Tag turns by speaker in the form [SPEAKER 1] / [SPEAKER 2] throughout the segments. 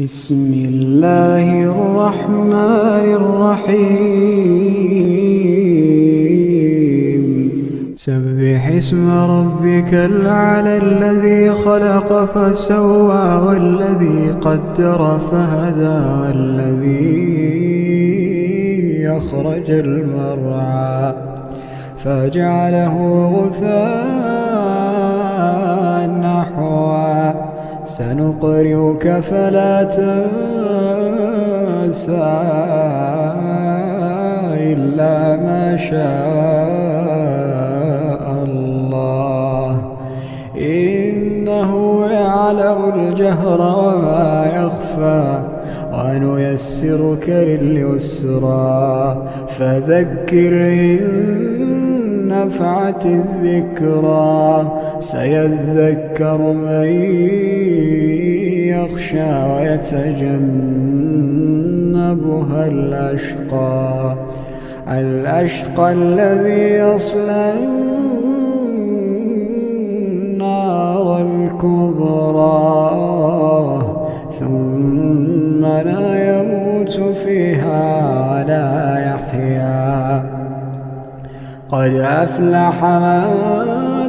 [SPEAKER 1] بسم الله الرحمن الرحيم سبح اسم ربك الأعلى الذي خلق فسوى والذي قدر فهدى والذي أخرج المرعى فجعله غثاء نحوا سنقرئك فلا تنسى إلا ما شاء الله إنه يعلم الجهر وما يخفى ونيسرك لليسرى فذكر إن نفعت الذكرى سيذكر من يخشى ويتجنبها الأشقى الذي يصلى النار الكبرى ثم لا يموت فيها ولا يحيا قد أفلح من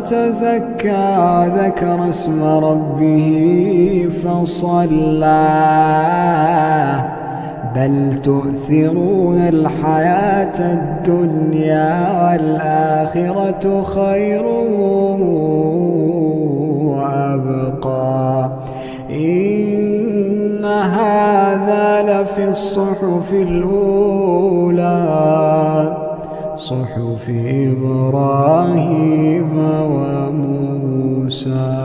[SPEAKER 1] تزكى وذكر اسم ربه فصلى بل تؤثرون الحياة الدنيا والآخرة خير وأبقى إن هذا لفي الصحف الأولى صحف إبراهيم وموسى.